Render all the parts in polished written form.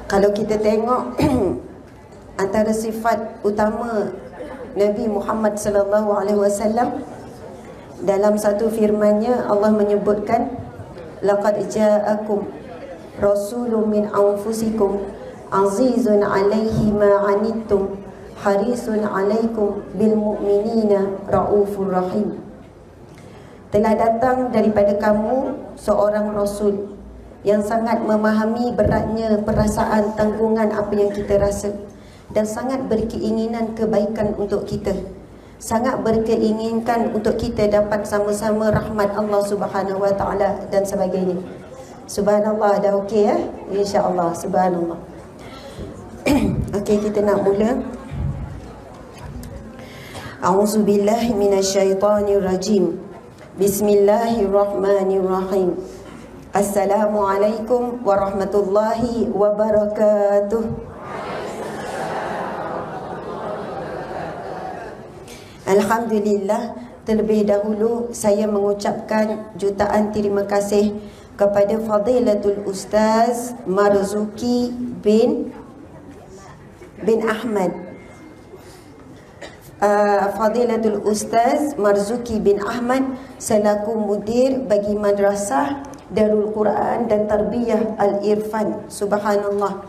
Kalau kita tengok antara sifat utama Nabi Muhammad sallallahu alaihi wasallam, dalam satu firman-Nya Allah menyebutkan, laqad ja'akum rasulun min anfusikum azizun 'alaihi ma 'anittum harisun 'alaikum bil mu'minina raufur rahim. Telah datang daripada kamu seorang rasul yang sangat memahami beratnya perasaan tanggungan apa yang kita rasa, dan sangat berkeinginan kebaikan untuk kita, sangat berkeinginkan untuk kita dapat sama-sama rahmat Allah Subhanahu wa taala dan sebagainya. Subhanallah, dah okey ya? Insya-Allah, subhanallah. Okey, kita nak mula. A'udzubillahi minasyaitonirrajim. Bismillahirrahmanirrahim. Assalamualaikum warahmatullahi wabarakatuh. Alhamdulillah, terlebih dahulu saya mengucapkan jutaan terima kasih kepada Fadilatul Ustaz Marzuki bin Ahmad. Fadilatul Ustaz Marzuki bin Ahmad selaku mudir bagi Madrasah Darul Quran dan Tarbiyah Al-Irfan. Subhanallah.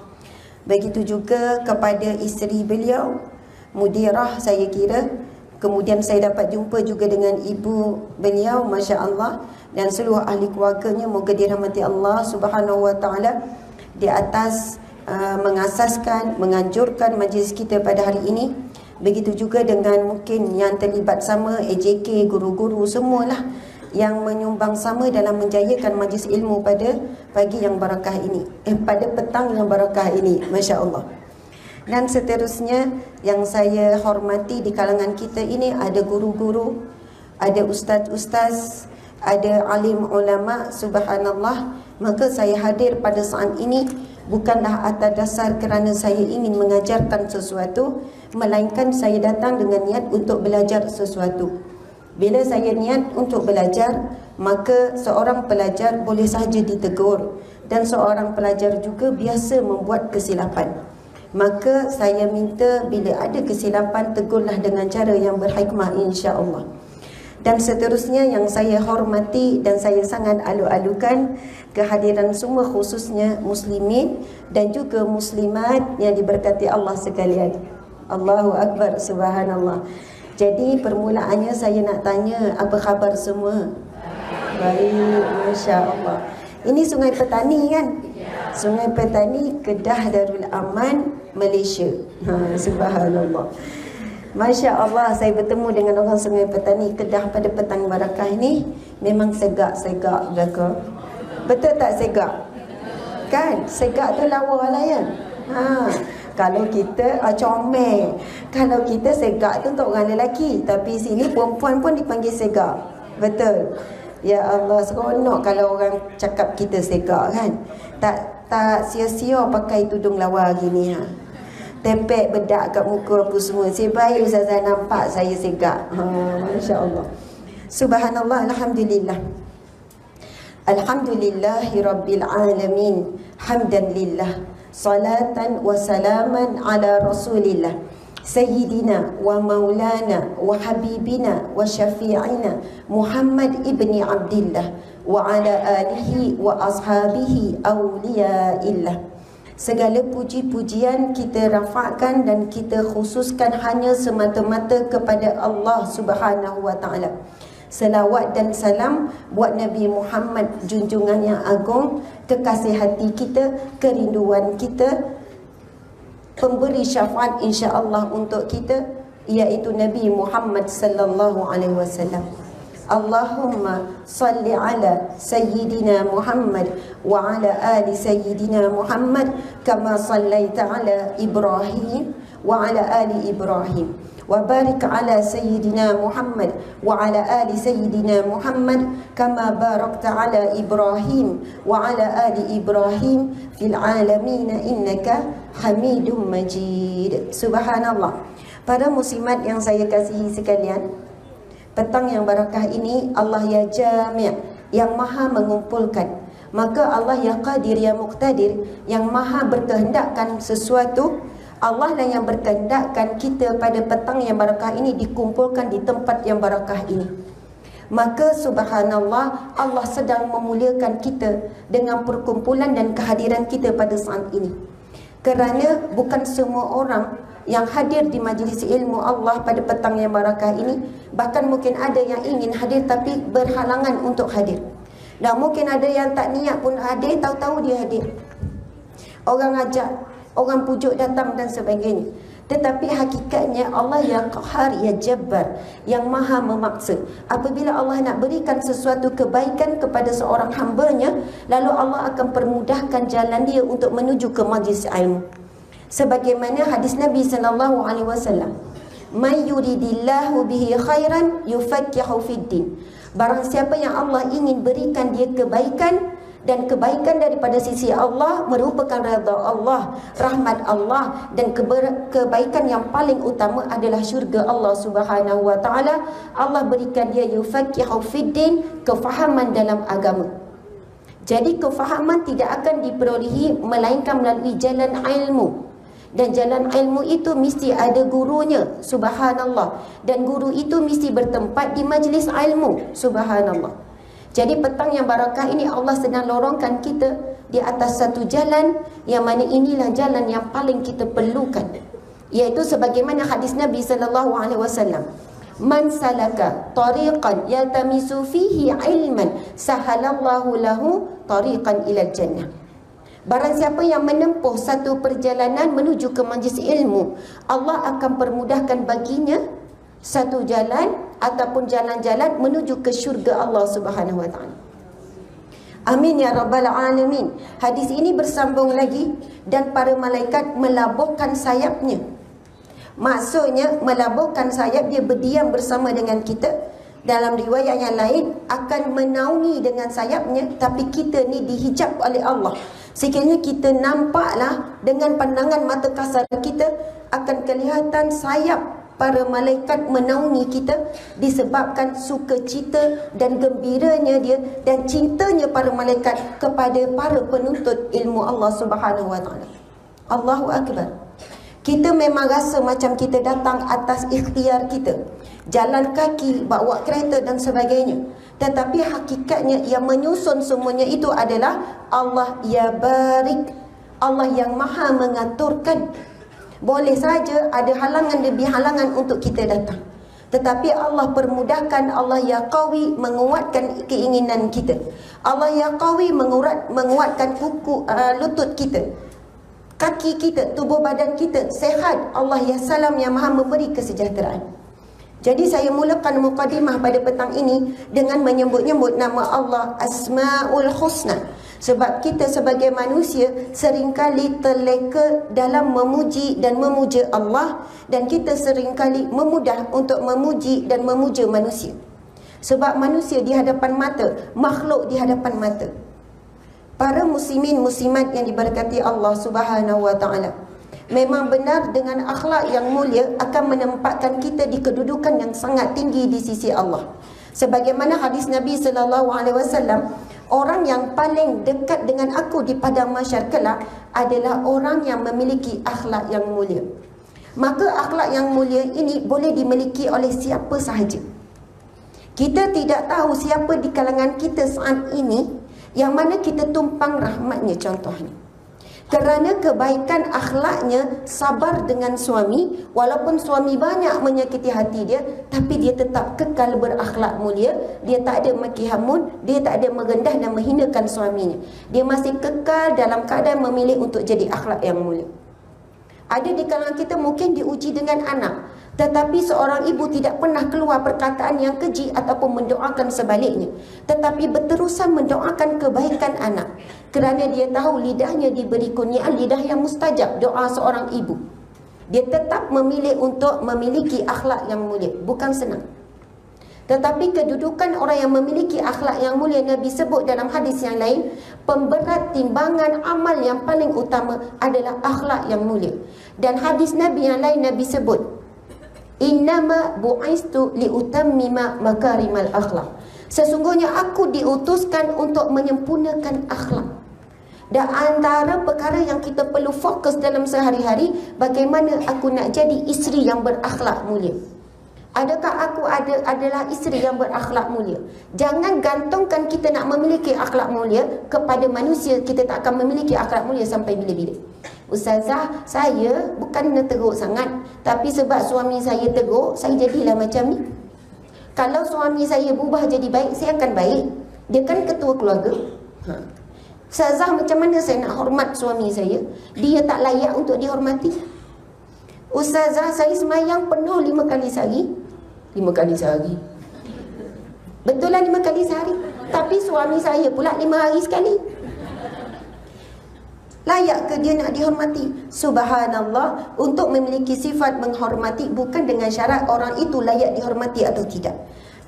Begitu juga kepada isteri beliau, mudirah saya kira. Kemudian saya dapat jumpa juga dengan ibu beliau, Masya Allah, dan seluruh ahli keluarganya. Moga dirahmati Allah Subhanahu wa taala di atas mengasaskan, menganjurkan majlis kita pada hari ini. Begitu juga dengan mungkin yang terlibat sama, AJK, guru-guru semualah yang menyumbang sama dalam menjayakan majlis ilmu pada pagi yang barakah ini, pada petang yang barakah ini, Masya Allah. Dan seterusnya yang saya hormati di kalangan kita ini, ada guru-guru, ada ustaz-ustaz, ada alim ulama. Subhanallah. Maka saya hadir pada saat ini bukanlah atas dasar kerana saya ingin mengajarkan sesuatu, melainkan saya datang dengan niat untuk belajar sesuatu. Bila saya niat untuk belajar, maka seorang pelajar boleh sahaja ditegur, dan seorang pelajar juga biasa membuat kesilapan. Maka saya minta bila ada kesilapan, tegurlah dengan cara yang berhikmah, insya-Allah. Dan seterusnya yang saya hormati dan saya sangat alu-alukan kehadiran semua, khususnya muslimin dan juga muslimat yang diberkati Allah sekalian. Allahu Akbar, subhanallah. Jadi permulaannya saya nak tanya, apa khabar semua? Baik, Masya Allah. Ini Sungai Petani kan? Sungai Petani, Kedah Darul Aman, Malaysia. Subhanallah. Masya Allah, saya bertemu dengan orang Sungai Petani Kedah pada petang barakah ini. Memang segak-segak belaka. Betul tak segak? Kan? Segak tu lawa lah ya. Kalau kita comel, kalau kita segak tu untuk orang lelaki, tapi sini perempuan pun dipanggil segak. Betul. Ya Allah, seronok kalau orang cakap kita segak kan. Tak sia-sia pakai tudung lawa gini tempek bedak kat muka apa semua. Si bayi Ustazah nampak saya segak. Masya Allah. Subhanallah, alhamdulillah. Alhamdulillahi Rabbil Alamin. Hamdan lillah. Salatan wa salaman ala Rasulillah Sayyidina wa maulana wa habibina wa syafi'ina Muhammad ibni Abdillah wa ala alihi wa ashabihi awliyaillah. Segala puji-pujian kita rafakkan dan kita khususkan hanya semata-mata kepada Allah Subhanahu wa taala. Selawat dan salam buat Nabi Muhammad, junjungan yang agung, kekasih hati kita, kerinduan kita, pemberi syafaat insya-Allah untuk kita, iaitu Nabi Muhammad sallallahu alaihi wasallam. Allahumma salli ala Sayyidina Muhammad wa ala ali Sayyidina Muhammad kama sallaita ala Ibrahim wa ala ali Ibrahim wa barik ala Sayyidina Muhammad wa ala ali Sayyidina Muhammad kama barakta ala Ibrahim wa ala ali Ibrahim fil alamin innaka Hamidum Majid. Subhanallah. Para muslimat yang saya kasihi sekalian, petang yang barakah ini, Allah ya Jami', yang maha mengumpulkan, Maka Allah ya Qadir ya Muqtadir, yang maha berkehendakkan sesuatu, Allah lah yang berkehendakkan kita pada petang yang barakah ini dikumpulkan di tempat yang barakah ini. Maka subhanallah, Allah sedang memuliakan kita dengan perkumpulan dan kehadiran kita pada saat ini. Kerana bukan semua orang yang hadir di majlis ilmu Allah pada petang yang barakah ini, bahkan mungkin ada yang ingin hadir tapi berhalangan untuk hadir. Dan mungkin ada yang tak niat pun hadir, tahu-tahu dia hadir. Orang ajak, orang pujuk datang dan sebagainya. Tetapi hakikatnya Allah ya Qahar, ya Jabbar, yang maha memaksa. Apabila Allah nak berikan sesuatu kebaikan kepada seorang hambanya, lalu Allah akan permudahkan jalan dia untuk menuju ke majlis ilmu. Sebagaimana hadis Nabi SAW, "Man yuridillahu bihi khairan yufaqihu fiddin." Barang siapa yang Allah ingin berikan dia kebaikan, dan kebaikan daripada sisi Allah merupakan redha Allah, rahmat Allah, dan kebaikan yang paling utama adalah syurga Allah Subhanahu wa taala. Allah berikan dia yufaqihu fiddin, kefahaman dalam agama. Jadi kefahaman tidak akan diperolehi melainkan melalui jalan ilmu. Dan jalan ilmu itu mesti ada gurunya, subhanallah. Dan guru itu mesti bertempat di majlis ilmu, subhanallah. Jadi petang yang barakah ini Allah sedang lorongkan kita di atas satu jalan, yang mana inilah jalan yang paling kita perlukan, iaitu sebagaimana hadis Nabi SAW, "Man salaka tariqan yaltamisu fihi ilman sahalallahu lahu tariqan ilal jannah." Barang siapa yang menempuh satu perjalanan menuju ke majlis ilmu, Allah akan permudahkan baginya satu jalan ataupun jalan-jalan menuju ke syurga Allah Subhanahu wa taala. Amin ya rabbal alamin. Hadis ini bersambung lagi, dan para malaikat melabuhkan sayapnya. Maksudnya melabuhkan sayap, dia berdiam bersama dengan kita. Dalam riwayat yang lain akan menaungi dengan sayapnya, tapi kita ni dihijab oleh Allah. Sekiranya kita nampaklah dengan pandangan mata kasar kita, akan kelihatan sayap para malaikat menaungi kita, disebabkan sukacita dan gembiranya dia dan cintanya para malaikat kepada para penuntut ilmu Allah Subhanahu wa taala. Allahu akbar. Kita memang rasa macam kita datang atas ikhtiar kita, jalan kaki, bawa kereta dan sebagainya. Tetapi hakikatnya yang menyusun semuanya itu adalah Allah ya barik, Allah yang maha mengaturkan. Boleh saja ada halangan demi halangan untuk kita datang, tetapi Allah permudahkan. Allah ya qawi menguatkan keinginan kita. Allah ya qawi menguatkan kuku lutut kita, kaki kita, tubuh badan kita sehat. Allah ya salam yang maha memberi kesejahteraan. Jadi saya mulakan mukadimah pada petang ini dengan menyebut-nyebut nama Allah Asmaul Husna. Sebab kita sebagai manusia seringkali terleka dalam memuji dan memuja Allah, dan kita seringkali memudah untuk memuji dan memuja manusia. Sebab manusia di hadapan mata, makhluk di hadapan mata. Para muslimin muslimat yang diberkati Allah Subhanahu wa taala, memang benar dengan akhlak yang mulia akan menempatkan kita di kedudukan yang sangat tinggi di sisi Allah. Sebagaimana hadis Nabi SAW, orang yang paling dekat dengan aku di padang mahsyar kelak adalah orang yang memiliki akhlak yang mulia. Maka akhlak yang mulia ini boleh dimiliki oleh siapa sahaja. Kita tidak tahu siapa di kalangan kita saat ini yang mana kita tumpang rahmatnya, contohnya. Kerana kebaikan akhlaknya, sabar dengan suami, walaupun suami banyak menyakiti hati dia, tapi dia tetap kekal berakhlak mulia. Dia tak ada maki hamun, dia tak ada merendah dan menghinakan suaminya. Dia masih kekal dalam keadaan memilih untuk jadi akhlak yang mulia. Ada di kalangan kita mungkin diuji dengan anak, tetapi seorang ibu tidak pernah keluar perkataan yang keji ataupun mendoakan sebaliknya, tetapi berterusan mendoakan kebaikan anak. Kerana dia tahu lidahnya diberi kurniaan lidah yang mustajab doa seorang ibu. Dia tetap memilih untuk memiliki akhlak yang mulia. Bukan senang. Tetapi kedudukan orang yang memiliki akhlak yang mulia, Nabi sebut dalam hadis yang lain, pemberat timbangan amal yang paling utama adalah akhlak yang mulia. Dan hadis Nabi yang lain, Nabi sebut, "Innama bu'istu liutammima makarimal akhlak." Sesungguhnya aku diutuskan untuk menyempurnakan akhlak. Dan antara perkara yang kita perlu fokus dalam sehari-hari, bagaimana aku nak jadi isteri yang berakhlak mulia. Adakah aku adalah isteri yang berakhlak mulia? Jangan gantungkan kita nak memiliki akhlak mulia kepada manusia. Kita tak akan memiliki akhlak mulia sampai bila-bila. Ustazah, saya bukan teruk sangat, tapi sebab suami saya teruk, saya jadilah macam ni. Kalau suami saya berubah jadi baik, saya akan baik. Dia kan ketua keluarga. Ustazah, macam mana saya nak hormat suami saya? Dia tak layak untuk dihormati. Ustazah, saya semayang penuh 5 kali sehari. 5 kali sehari. Betul lah 5 kali sehari. Tapi suami saya pula 5 hari sekali. Layak ke dia nak dihormati? Subhanallah, untuk memiliki sifat menghormati bukan dengan syarat orang itu layak dihormati atau tidak.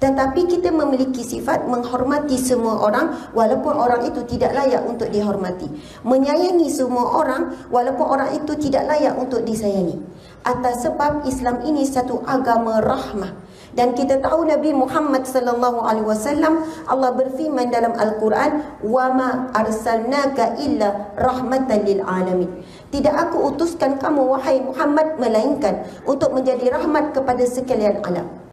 Tetapi kita memiliki sifat menghormati semua orang walaupun orang itu tidak layak untuk dihormati. Menyayangi semua orang walaupun orang itu tidak layak untuk disayangi. Atas sebab Islam ini satu agama rahmah. Dan kita tahu Nabi Muhammad sallallahu alaihi wasallam, Allah berfirman dalam Al-Quran, "Wa ma arsalnaka illa rahmatan lil alamin." Tidak aku utuskan kamu wahai Muhammad melainkan untuk menjadi rahmat kepada sekalian alam.